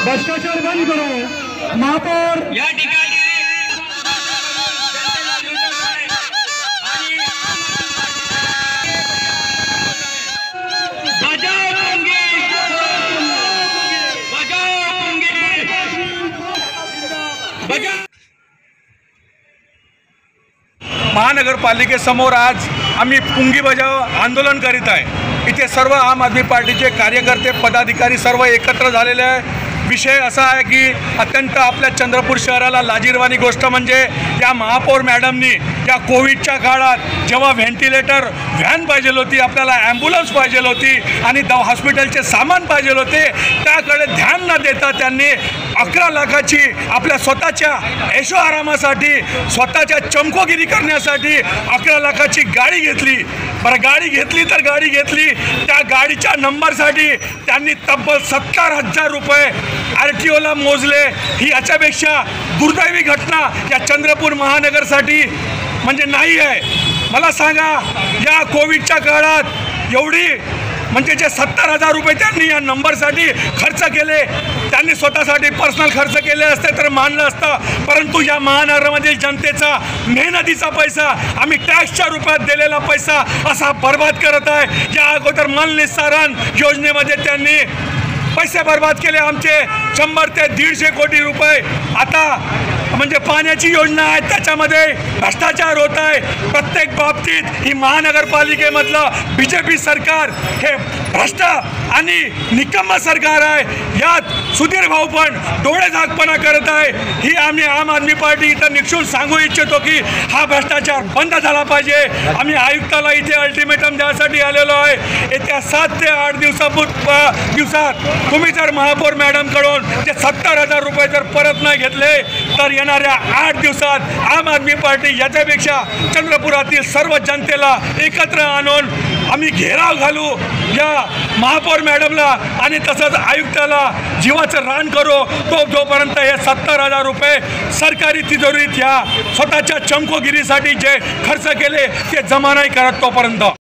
भ्रष्टाचार बंद करो। महापौर या ठिकाणी महानगरपालिकेसमोर आज आम्ही पुंगी बजाव आंदोलन करीत आहे। इथे सर्व आम आदमी पार्टीचे कार्यकर्ते पदाधिकारी सर्व एकत्र झालेले आहे। विषय असा आहे की अत्यंत आपल्या चंद्रपूर शहराला लाजिरवाणी गोष्ट म्हणजे या महापौर मॅडमनी या कोविडच्या काळात जेव्हा व्हेंटिलेटर व्हॅन पाहिजे होती, आपल्याला ॲम्ब्युलन्स पाहिजे होती आणि हॉस्पिटलचे सामान पाहिजे होते, त्याकडे ध्यान न देता त्यांनी 11 लाखाची आपल्या स्वतःच्या ऐशो आरामासाठी स्वतःच्या चमकोगिरी करण्यासाठी 11 लाखाची गाडी घेतली। बरं, गाडी घेतली तर गाडी घेतली, त्या गाडीच्या नंबरसाठी त्यांनी तब्बल 70,000 रुपये RTOला मोजले। ही याच्यापेक्षा दुर्दैवी घटना या चंद्रपूर महानगरसाठी म्हणजे नाही आहे। मला सांगा, या कोविडच्या काळात एवढी म्हणजे जे 70,000 रुपये त्यांनी या नंबरसाठी खर्च केले, त्यांनी स्वतःसाठी पर्सनल खर्च केले असते तर मानलं असतं, परंतु या महानगरामधील जनतेचा मेहनतीचा पैसा, आम्ही टॅक्सच्या रूपात दिलेला पैसा असा बर्बाद करत आहे। या अगोदर मलनिस्सारण योजनेमध्ये त्यांनी पैसे बर्बाद केले आमचे 100 ते 150 कोटी रुपये। आता म्हणजे पाण्याची योजना आहे, त्याच्यामध्ये भ्रष्टाचार होत आहे। प्रत्येक बाबतीत ही महानगरपालिकेमधलं BJP सरकार हे भ्रष्ट आणि निकम्म सरकार आहे। यात सुधीर भाऊ पण डोळे झाकपणा करत आहे। ही आम्ही आम आदमी पार्टी इथं निक्षून सांगू इच्छितो की हा भ्रष्टाचार बंद झाला पाहिजे। आम्ही आयुक्ताला इथे अल्टिमेटम द्यायसाठी आलेलो आहे। येत्या 7 ते 8 दिवसात तुम्ही जर महापौर मॅडमकडून ते 70,000 रुपये जर परत नाही घेतले तर येणाऱ्या 8 दिवसात आम आदमी पार्टी याच्यापेक्षा चंद्रपुरातील सर्व जनतेला एकत्र आणून आम्ही घेराव घालू या महापौर मॅडमला आणि तसंच आयुक्ताला जीवाचं रान करू। जोपर्यंत हे 70,000 रुपये सरकारी तिजोरीत या स्वतःच्या चमकोगिरीसाठी जे खर्च केले ते जमा नाही करत तोपर्यंत